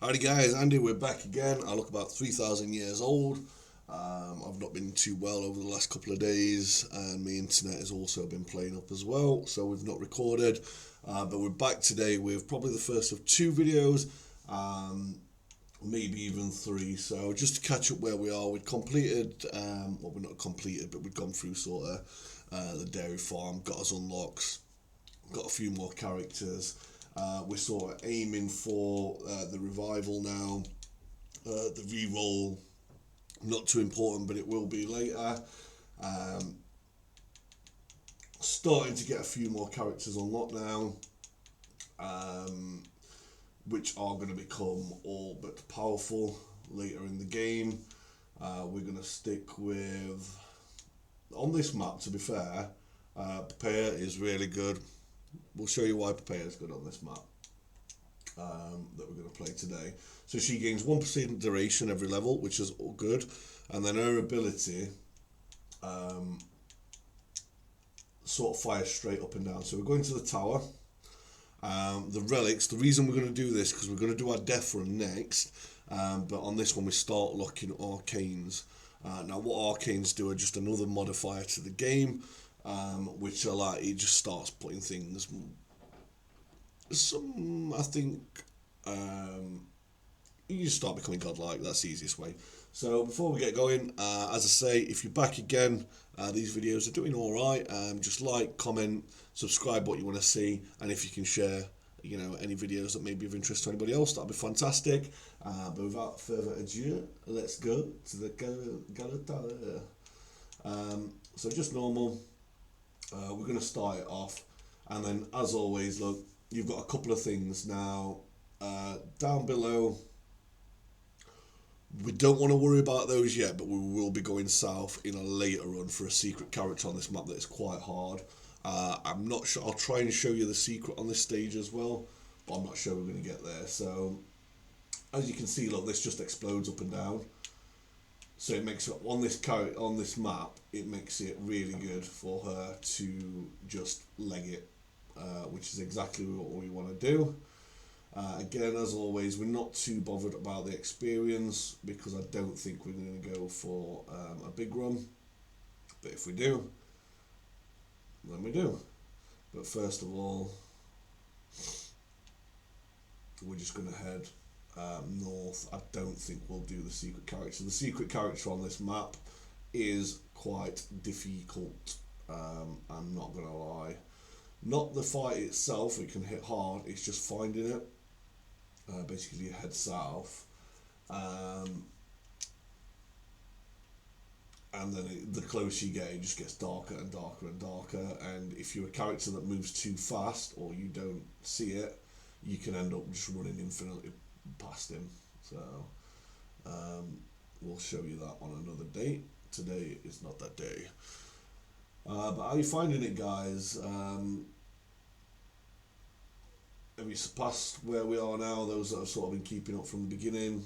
Howdy guys, Andy, we're back again. I look about 3,000 years old. I've not been too well over the last couple of days, and my internet has also been playing up as well, so we've not recorded. But we're back today with probably the first of two videos, maybe even three. So just to catch up where we are, we'd completed, well, we're not completed, but we'd gone through sort of the dairy farm, got us unlocks, got a few more characters. We're sort of aiming for the revival now. The re-roll, not too important, but it will be later. Um, Starting to get a few more characters unlocked now, which are going to become all but powerful later in the game. We're going to stick with, on this map, to be fair, Capella is really good. We'll show you why Papaya is good on this map that we're going to play today. So she gains 1% duration every level, which is all good. And then her ability sort of fires straight up and down. So we're going to the tower. The relics, the reason we're going to do this, because we're going to do our death run next. But on this one we start locking Arcanes. Now what Arcanes do are just another modifier to the game. Which are like, it just starts putting things, I think, you just start becoming godlike. That's the easiest way. So before we get going, as I say, if you're back again, these videos are doing alright. Just like, comment, subscribe what you want to see, and if you can share, any videos that may be of interest to anybody else, that'd be fantastic. But without further ado, let's go to the Galata. So just normal. We're going to start it off, and then as always, look, you've got a couple of things now. Down below, we don't want to worry about those yet, but we will be going south in a later run for a secret character on this map that is quite hard. I'm not sure, I'll try and show you the secret on this stage as well, but I'm not sure we're going to get there. So as you can see, look, this just explodes up and down. So it makes it on this map, it makes it really good for her to just leg it, which is exactly what we want to do. Again, as always, we're not too bothered about the experience because I don't think we're going to go for a big run. But if we do, then we do. But first of all, we're just going to head north. I don't think we'll do the secret character. The secret character on this map is quite difficult. I'm not gonna lie. Not the fight itself, it can hit hard, it's just finding it. Basically you head south. And then the closer you get, it just gets darker and darker and darker. And if you're a character that moves too fast or you don't see it, you can end up just running infinitely past him. So we'll show you that on another date. Today is not that day. But how are you finding it, guys? Have you surpassed where we are now? Those that have sort of been keeping up from the beginning.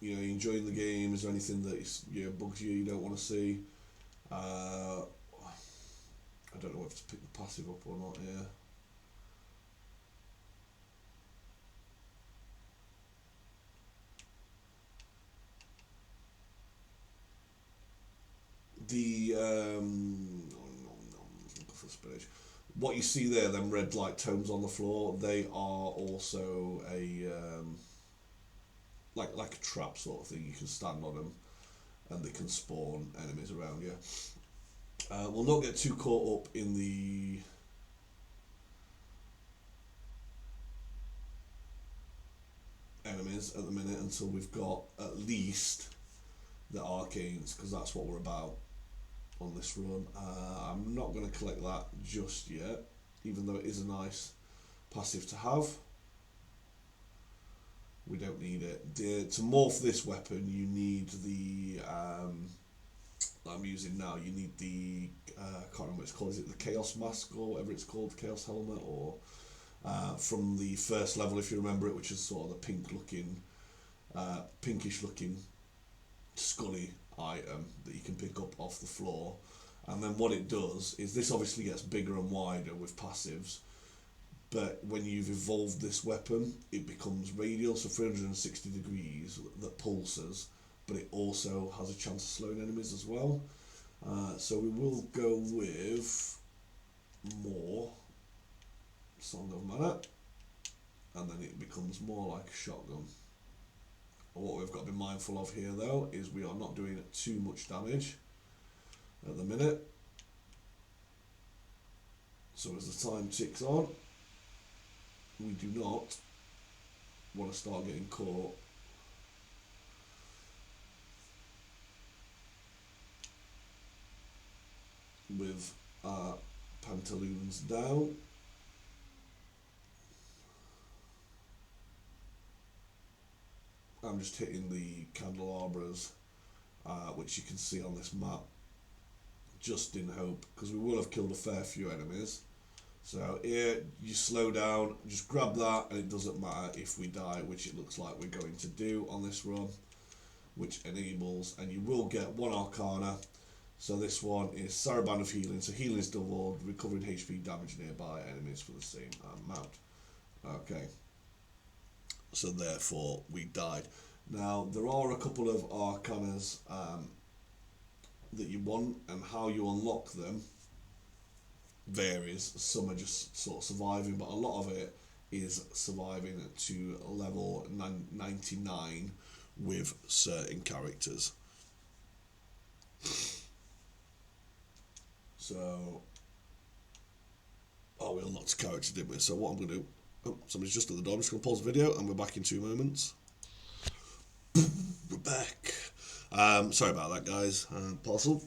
You enjoying the game? Is there anything that bugs you don't want to see? I don't know if to pick the passive up or not. Yeah. The what you see there, them red light tones on the floor, they are also a like a trap sort of thing. You can stand on them and they can spawn enemies around you. We'll not get too caught up in the enemies at the minute until we've got at least the Arcanes, because that's what we're about on this run. I'm not going to collect that just yet, even though it is a nice passive to have. We don't need it. To morph this weapon, you need the that I'm using now. You need the I can't remember what it's called. Is it the Chaos Mask or whatever it's called, Chaos Helmet, or from the first level, if you remember it, which is sort of the pinkish looking scully item that you can pick up off the floor. And then what it does is, this obviously gets bigger and wider with passives, but when you've evolved this weapon, it becomes radial, so 360 degrees that pulses, but it also has a chance of slowing enemies as well. So we will go with more Song of Mana, and then it becomes more like a shotgun. What we've got to be mindful of here though is we are not doing too much damage at the minute. So as the time ticks on, we do not want to start getting caught with our pantaloons down. I'm just hitting the candelabras, which you can see on this map, just in hope, because we will have killed a fair few enemies. So here, you slow down, just grab that, and it doesn't matter if we die, which it looks like we're going to do on this run, which enables, and you will get one Arcana. So this one is Saraban of Healing, so healing is doubled, recovering HP damage nearby enemies for the same amount. Okay, so therefore we died. Now there are a couple of Arcanas that you want, and how you unlock them varies. Some are just sort of surviving, but a lot of it is surviving to level 99 with certain characters. So, we unlocked a character, didn't we? So what I'm going to do, somebody's just at the door, I'm just going to pause the video and we're back in 2 moments. We're back. Sorry about that, guys. Parcel.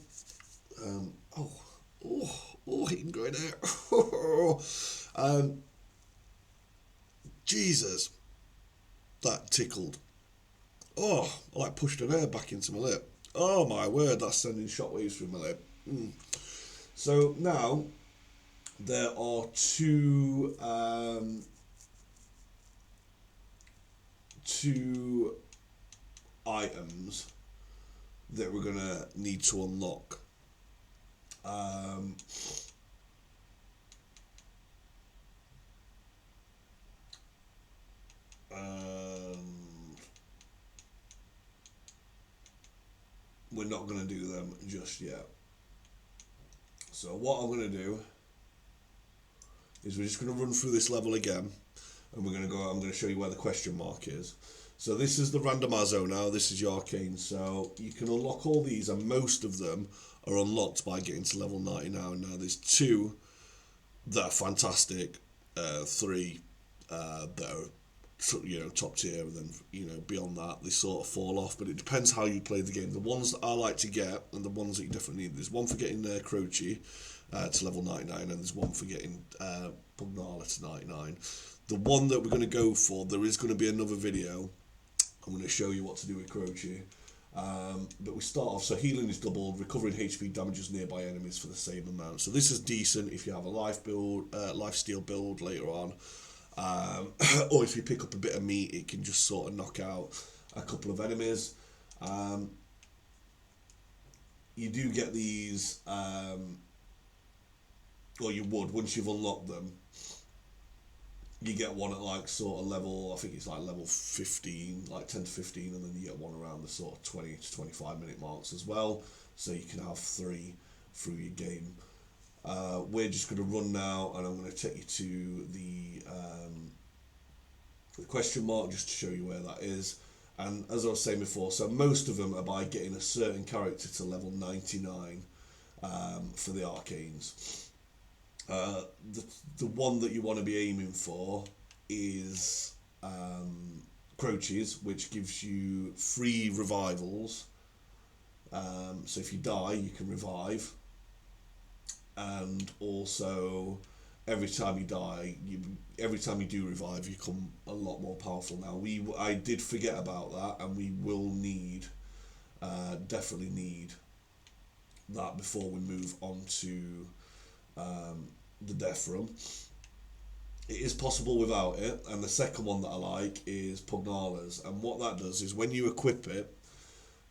Heating going out. Jesus. That tickled. I like pushed an air back into my lip. Oh my word, that's sending shockwaves through my lip. So now there are two items that we're gonna need to unlock. We're not going to do them just yet. So what I'm going to do is we're just going to run through this level again, and I'm going to show you where the question mark is. So this is the randomizo now, this is your Arcane. So you can unlock all these, and most of them are unlocked by getting to level 99. Now there's 2 that are fantastic, 3 that are top tier, and then beyond that they sort of fall off, but it depends how you play the game. The ones that I like to get, and the ones that you definitely need, there's one for getting Croce to level 99, and there's one for getting Pugnala to 99. The one that we're going to go for, there is going to be another video, I'm going to show you what to do with Croce, but we start off, so healing is doubled, recovering HP damages nearby enemies for the same amount. So this is decent if you have a lifesteal build later on. Or if you pick up a bit of meat, it can just sort of knock out a couple of enemies. You do get these, or you would, once you've unlocked them, you get one at like sort of level, I think it's like level 15, like 10 to 15, and then you get one around the sort of 20 to 25 minute marks as well, so you can have 3 through your game. We're just going to run now, and I'm going to take you to the question mark just to show you where that is. And as I was saying before, so most of them are by getting a certain character to level 99 for the Arcanes. The one that you want to be aiming for is Croce's, which gives you 3 revivals. So if you die, you can revive. And also, every time you die, every time you do revive, you become a lot more powerful. Now, I did forget about that, and we will need, definitely need that before we move on to the death room. It is possible without it, and the second one that I like is Pugnala's, and what that does is when you equip it,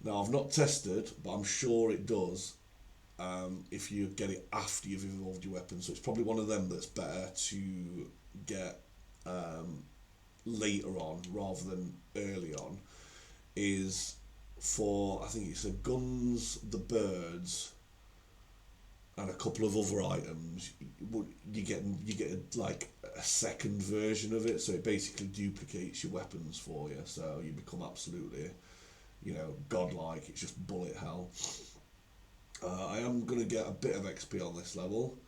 now I've not tested, but I'm sure it does, if you get it after you've evolved your weapon, so it's probably one of them that's better to get later on rather than early on is for, I think it's the guns, the birds, and a couple of other items. You get like a second version of it, so it basically duplicates your weapons for you. So you become absolutely, godlike. It's just bullet hell. I am gonna get a bit of XP on this level.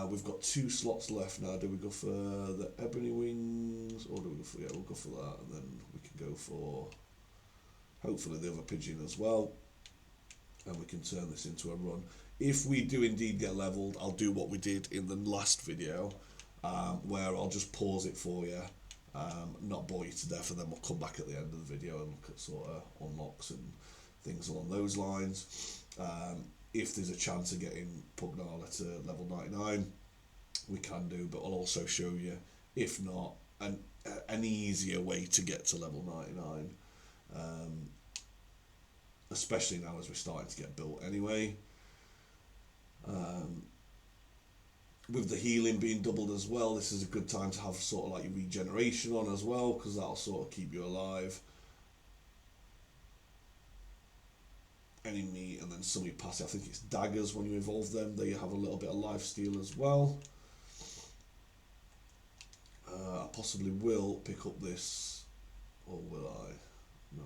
We've got 2 slots left now. Do we go for the ebony wings, or do we go for, we'll go for that, and then we can go for hopefully the other pigeon as well, and we can turn this into a run. If we do indeed get leveled, I'll do what we did in the last video, where I'll just pause it for you, not bore you to death, and then we'll come back at the end of the video and look at sort of unlocks and things along those lines. If there's a chance of getting Pugnala to level 99, we can do, but I'll also show you, if not, an easier way to get to level 99, especially now as we're starting to get built anyway. With the healing being doubled as well, this is a good time to have sort of like your regeneration on as well, because that'll sort of keep you alive. Enemy, and then some you pass it. I think it's daggers when you evolve them. They have a little bit of life steal as well. I possibly will pick up this, or will I? No.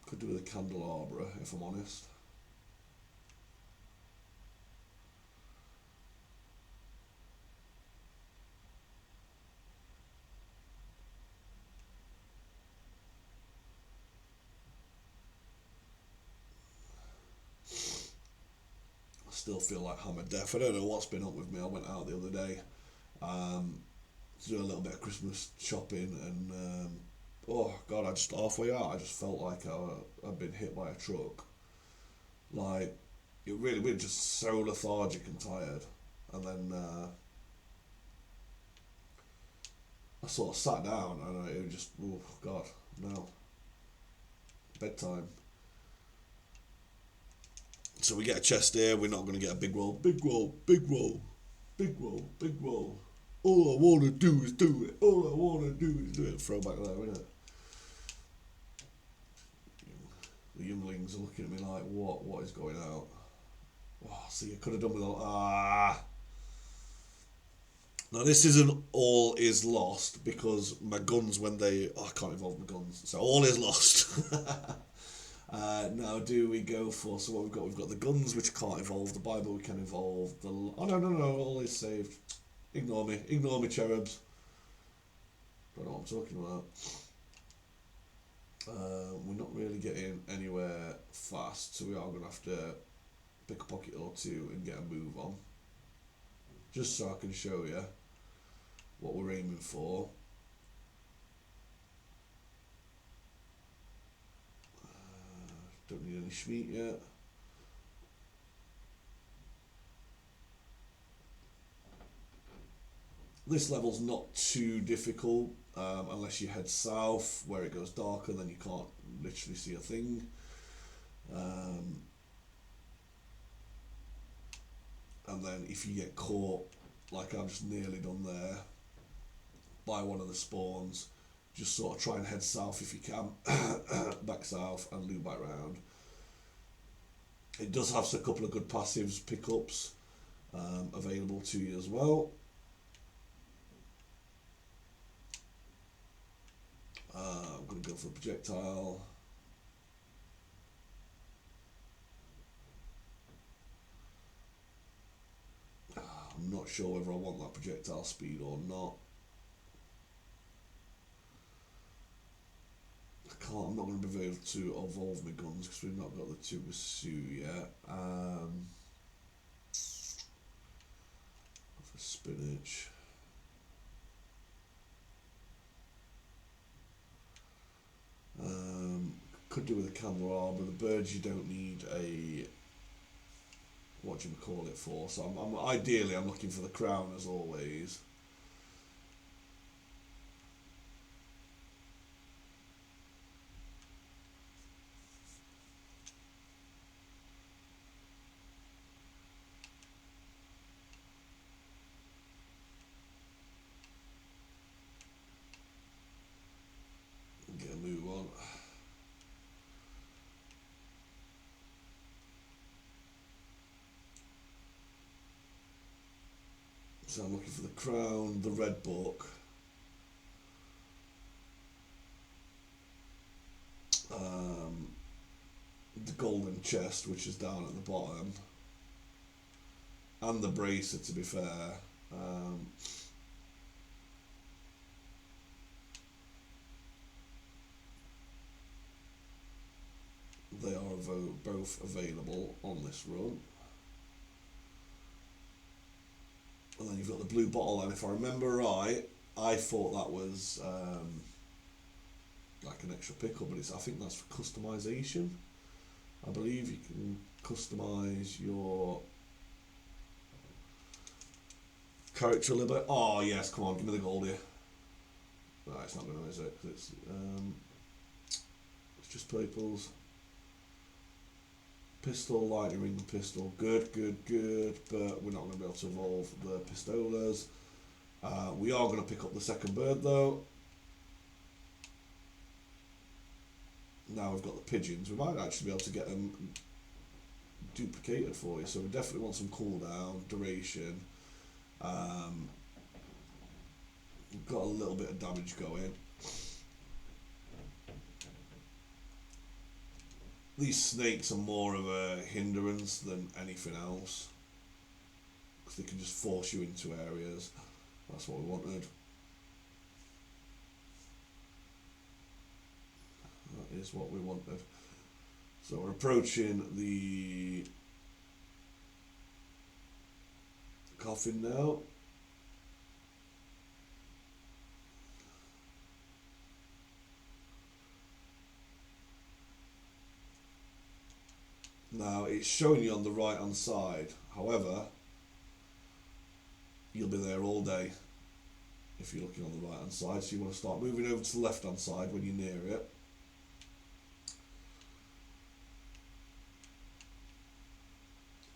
Could do with a candelabra, if I'm honest. I still feel like hammered deaf. I don't know what's been up with me. I went out the other day to do a little bit of Christmas shopping, and oh god, I just halfway out, I just felt like I'd been hit by a truck. Like, it really, we're just so lethargic and tired. And then I sort of sat down, and it was just, oh god, no, bedtime. So we get a chest here. We're not going to get a big roll. Big roll, big roll, big roll, big roll. All I want to do is do it. All I want to do is do it. Throw back there, isn't it? The younglings are looking at me like, what is going out? Oh, see, I could have done with all. Now this isn't all is lost, because my guns, when they, I can't evolve my guns, so all is lost. Now do we go for, so what we've got? We've got the guns, which can't evolve. The Bible we can evolve. No, all is saved. Ignore me, cherubs. Don't know what I'm talking about. We're not really getting anywhere fast, so we are going to have to pick a pocket or two and get a move on, just so I can show you what we're aiming for. Don't need any Schmeat yet. This level's not too difficult, unless you head south where it goes darker, then you can't literally see a thing. And then if you get caught, like I've just nearly done there, by one of the spawns, just sort of try and head south if you can, back south and loop back round. It does have a couple of good passives pickups available to you as well. I'm going to go for a projectile. I'm not sure whether I want that projectile speed or not. I'm not going to be able to evolve my guns because we've not got the two with Sue yet. For spinach. Could do with a candelabra. The birds you don't need a, what do you call it for? So ideally I'm looking for the crown as always. So I'm looking for the crown, the red book. The golden chest, which is down at the bottom. And the bracer, to be fair. They are both available on this run. And then you've got the blue bottle, and if I remember right, I thought that was like an extra pickle, but I think that's for customization. I believe you can customize your character a little bit. Oh yes, come on, give me the gold here. No, it's not going to, is it? 'Cause it's just purples. Pistol, lightning ring, pistol. Good, good, good. But we're not going to be able to evolve the pistolas. We are going to pick up the second bird though. Now we've got the pigeons. We might actually be able to get them duplicated for you. So we definitely want some cooldown, duration. We've got a little bit of damage going. These snakes are more of a hindrance than anything else, because they can just force you into areas. That's what we wanted. That is what we wanted. So we're approaching the coffin now. Now it's showing you on the right hand side, however, you'll be there all day if you're looking on the right hand side, so you want to start moving over to the left hand side when you're near it.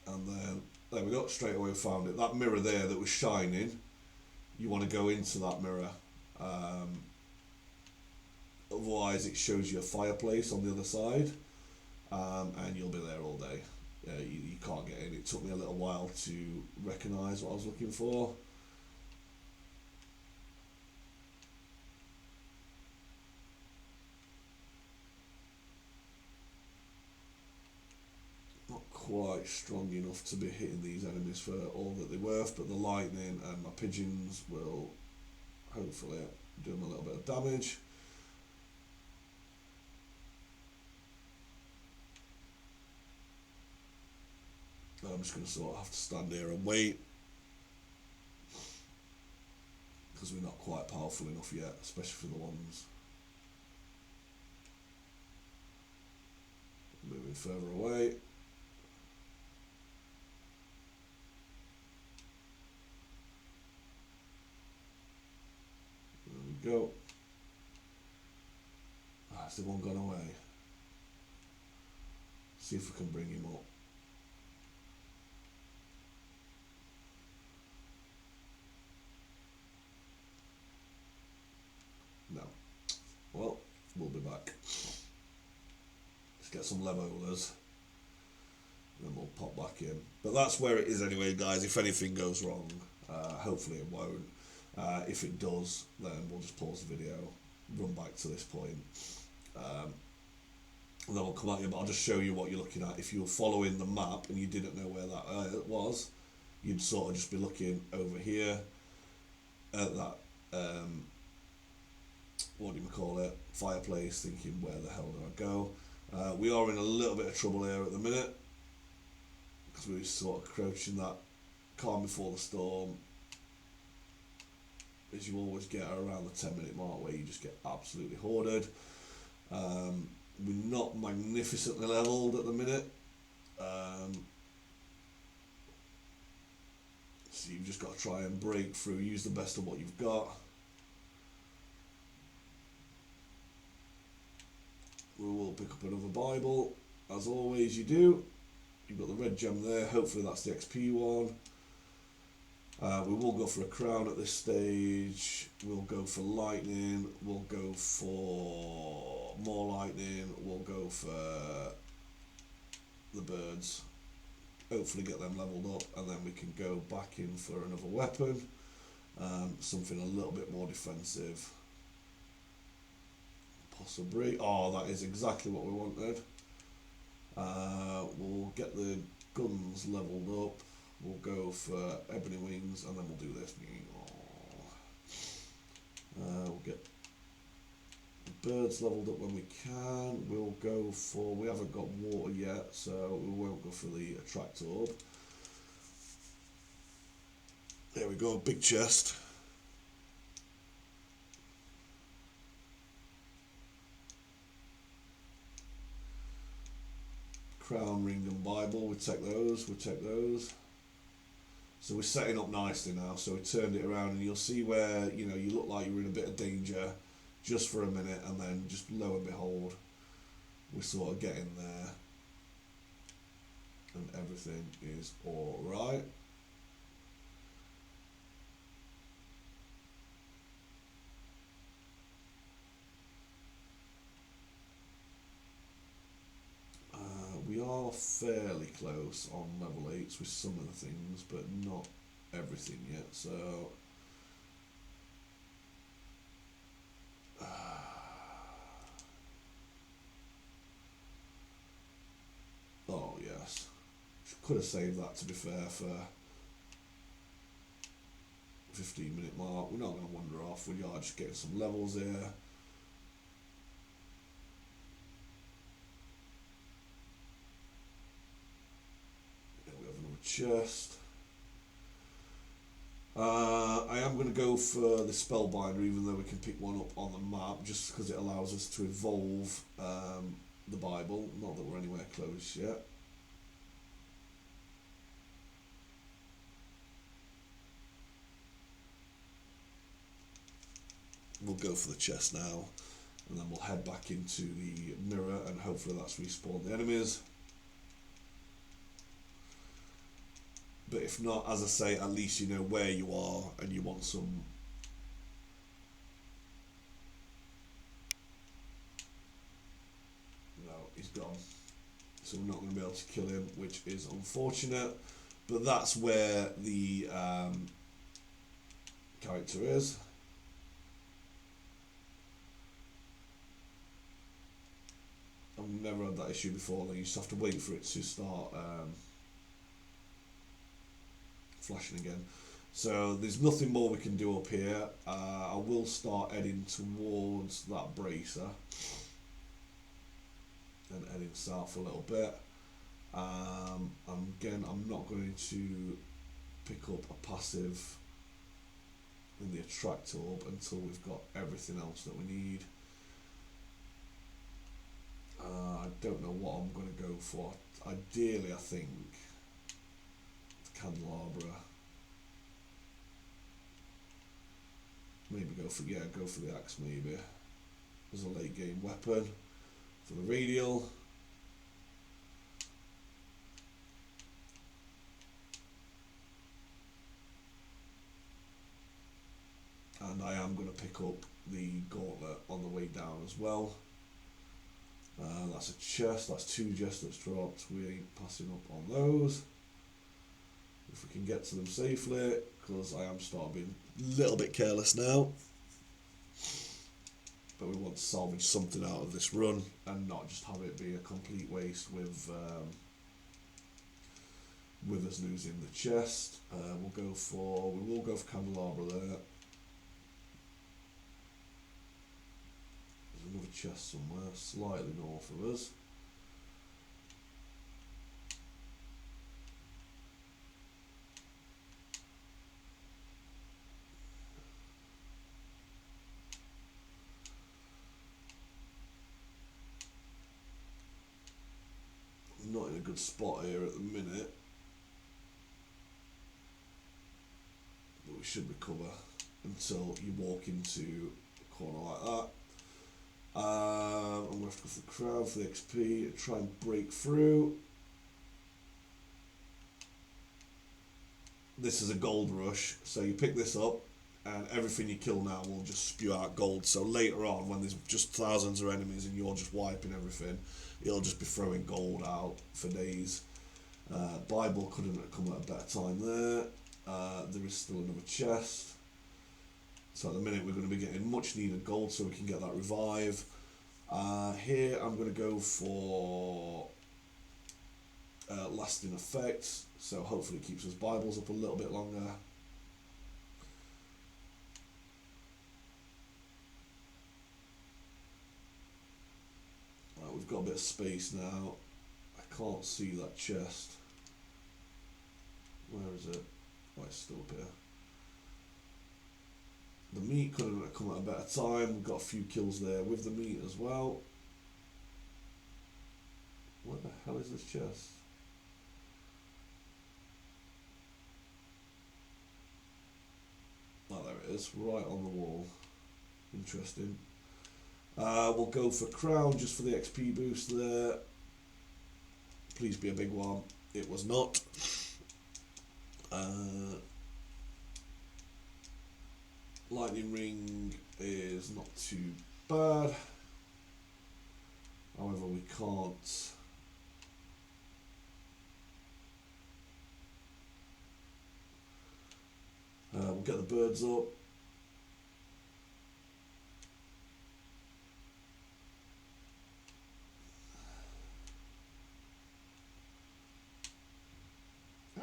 And then, there we go, straight away we found it. That mirror there that was shining, you want to go into that mirror. Otherwise it shows you a fireplace on the other side. And you'll be there all day. You can't get in. It took me a little while to recognise what I was looking for. Not quite strong enough to be hitting these enemies for all that they're worth, but the lightning and my pigeons will hopefully do them a little bit of damage. I'm just going to sort of have to stand here and wait, because we're not quite powerful enough yet, especially for the ones moving further away. There we go. Has the one gone away? See if we can bring him up. No. Well, we'll be back. Let's get some levolas, and then we'll pop back in. But that's where it is anyway, guys. If anything goes wrong, hopefully it won't. If it does, then we'll just pause the video, run back to this point, and then we'll come at you. But I'll just show you what you're looking at. If you were following the map and you didn't know where that was, you'd sort of just be looking over here at that. What do you call it? Fireplace, thinking where the hell do I go? We are in a little bit of trouble here at the minute, because we're sort of crouching that calm before the storm, as you always get around the 10-minute mark, where you just get absolutely hoarded. We're not magnificently leveled at the minute, so you've just got to try and break through, use the best of what you've got. We will pick up another Bible, as always you do. You've got the red gem there, hopefully that's the XP one. We will go for a crown at this stage, we'll go for lightning, we'll go for more lightning, we'll go for the birds. hopefully get them leveled up, and then we can go back in for another weapon, something a little bit more defensive. Possibly. Oh, that is exactly what we wanted. We'll get the guns leveled up. We'll go for ebony wings, and then we'll do this. We'll get the birds leveled up when we can. We'll go for... We haven't got water yet, so we won't go for the attract orb. There we go, big chest. Crown, ring and Bible, we take those, So we're setting up nicely now, so we turned it around, and you'll see where, you know, you look like you're in a bit of danger just for a minute, and then just lo and behold, we're sort of getting there, and everything is alright. We are fairly close on level 8s with some of the things, but not everything yet, so... Oh yes, could have saved that, to be fair, for 15-minute mark. We're not going to wander off, we are just getting some levels here. Chest. I am going to go for the Spellbinder, even though we can pick one up on the map, just because it allows us to evolve the Bible. Not that we're anywhere close yet. We'll go for the chest now, and then we'll head back into the mirror, and hopefully that's respawned the enemies. But if not, as I say, at least you know where you are and you want some... No, he's gone. So we're not going to be able to kill him, which is unfortunate. But that's where the character is. I've never had that issue before. They used to have to wait for it to start... flashing again. So there's nothing more we can do up here. I will start heading towards that bracer and heading south a little bit. Again, I'm not going to pick up a passive in the attract orb until we've got everything else that we need. I don't know what I'm going to go for. Ideally, I think candelabra. Maybe go for the axe, maybe as a late game weapon for the radial. And I am going to pick up the gauntlet on the way down as well. That's a chest, that's 2 chests that's dropped. We ain't passing up on those. If we can get to them safely, because I am starting being a little bit careless now. But we want to salvage something out of this run and not just have it be a complete waste with us losing the chest. We will go for candelabra there. There's another chest somewhere, slightly north of us. Not in a good spot here at the minute, but we should recover until you walk into a corner like that. And we have to go for the crown for the XP and try and break through. This is a gold rush, so you pick this up and everything you kill now will just spew out gold. So later on, when there's just thousands of enemies and you're just wiping everything, it'll just be throwing gold out for days. Bible couldn't have come at a better time there. There is still another chest. So at the minute we're going to be getting much needed gold so we can get that revive. Here I'm going to go for lasting effects, so hopefully it keeps us Bibles up a little bit longer. Right, we've got a bit of space now. I can't see that chest. Where is it? Oh, it's still up here. The meat couldn't have come at a better time. We've got a few kills there with the meat as well. Where the hell is this chest? Oh, there it is, right on the wall. Interesting. We'll go for crown just for the XP boost there. Please be a big one. It was not. Lightning ring is not too bad. However, we can't. We'll get the birds up.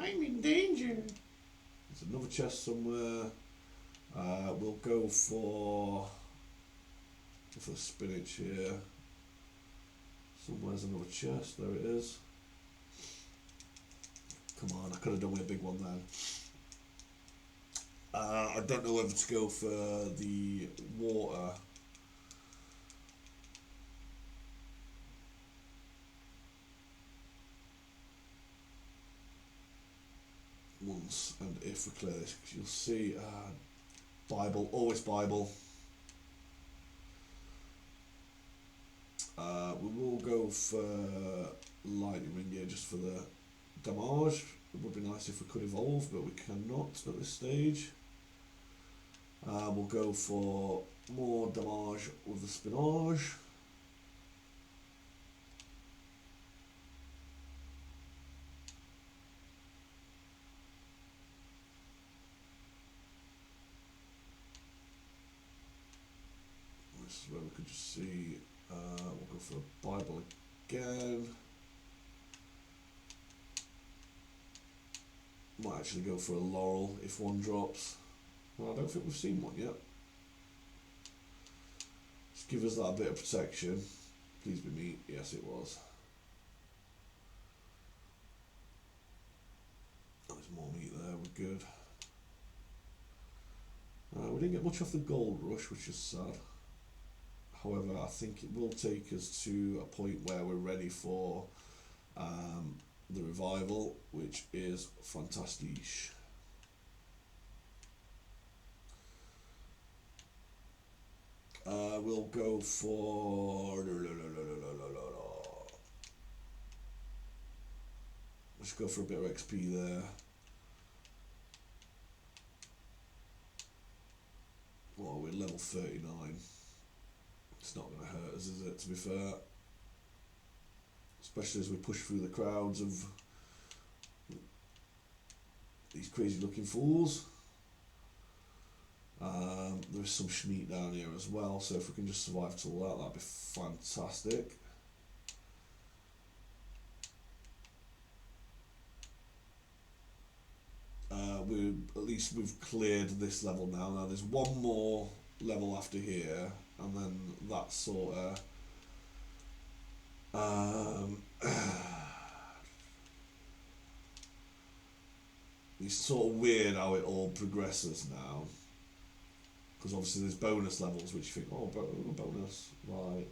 I'm in danger. There's another chest somewhere. We'll go for spinach here. Somewhere's another chest. There it is. Come on, I could have done with a big one then. I don't know whether to go for the water. Once and if we clear this, because you'll see Bible, always Bible. We will go for lightning ring here just for the damage. It would be nice if we could evolve, but we cannot at this stage. We'll go for more damage with the spinach. This is where we could just see. We'll go for a Bible again. Might actually go for a laurel if one drops. Well, I don't think we've seen one yet. Just give us that bit of protection. Please be meat. Yes, it was. Oh, there's more meat there. We're good. We didn't get much off the gold rush, which is sad. However, I think it will take us to a point where we're ready for the revival, which is fantastic. We'll go for. Let's go for a bit of XP there. Well, we're level 39. It's not going to hurt us, is it, to be fair? Especially as we push through the crowds of these crazy looking fools. There's some schmeat down here as well, so if we can just survive till that'd be fantastic. At least we've cleared this level now. Now there's one more level after here, and then that sort of it's sort of weird how it all progresses now, because obviously there's bonus levels which you think, oh, bonus, right,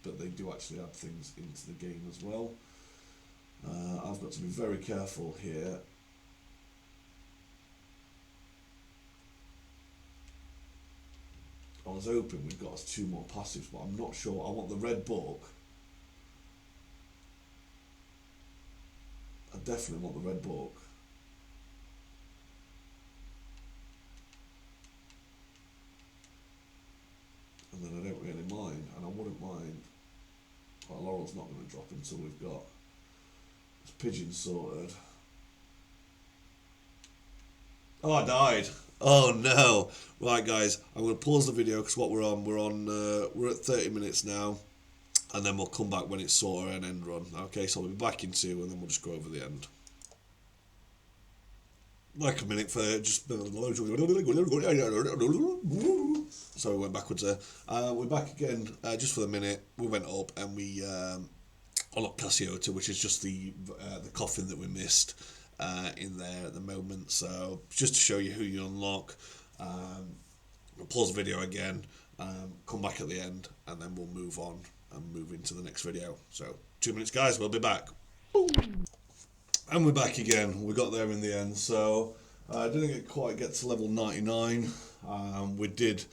but they do actually add things into the game as well. I've got to be very careful here. I was hoping we'd got us 2 more passives, but I'm not sure. I want the red book. I definitely want the red book. And then I don't really mind, and I wouldn't mind. Well, Laurel's not going to drop until we've got It's pigeon sorted. Oh, I died. Oh no. Right, guys, I'm going to pause the video because what we're on, we're at 30 minutes now, and then we'll come back when it's sort of an end run. Okay, so I'll be back in 2, and then we'll just go over the end. Like a minute for just. Sorry, we went backwards there. We're back again just for the minute. We went up and we unlocked Cassiota, which is just the coffin that we missed in there at the moment. So just to show you who you unlock, we'll pause the video again, come back at the end, and then we'll move on and move into the next video. So 2 minutes, guys. We'll be back. And we're back again. We got there in the end. So I didn't quite get to level 99. We did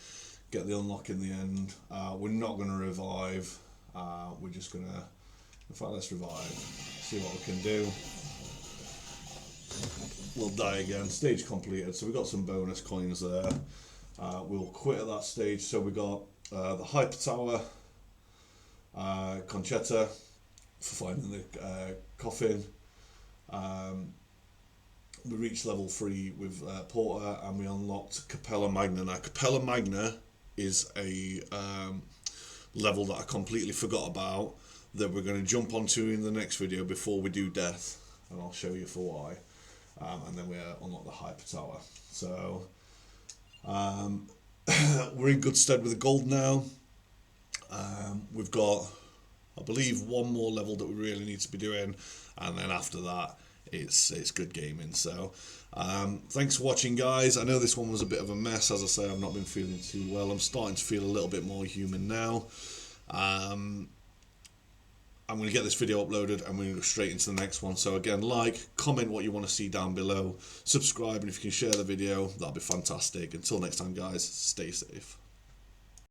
get the unlock in the end. We're not going to revive. We're just going to... In fact, let's revive. See what we can do. We'll die again. Stage completed. So we got some bonus coins there. We'll quit at that stage. So we got the Hyper Tower, Concetta for finding the coffin. We reached level 3 with Porter, and we unlocked Capella Magna. Now, Capella Magna is a level that I completely forgot about, that we're going to jump onto in the next video before we do death, and I'll show you for why. And then we unlock the Hyper Tower. So we're in good stead with the gold now. We've got, I believe, one more level that we really need to be doing, and then after that it's good gaming. So thanks for watching, guys. I know this one was a bit of a mess. As I say, I've not been feeling too well. I'm starting to feel a little bit more human now. I'm going to get this video uploaded and we're going to go straight into the next one. So again, like, comment what you want to see down below, subscribe, and if you can share the video, that'll be fantastic. Until next time, guys, stay safe.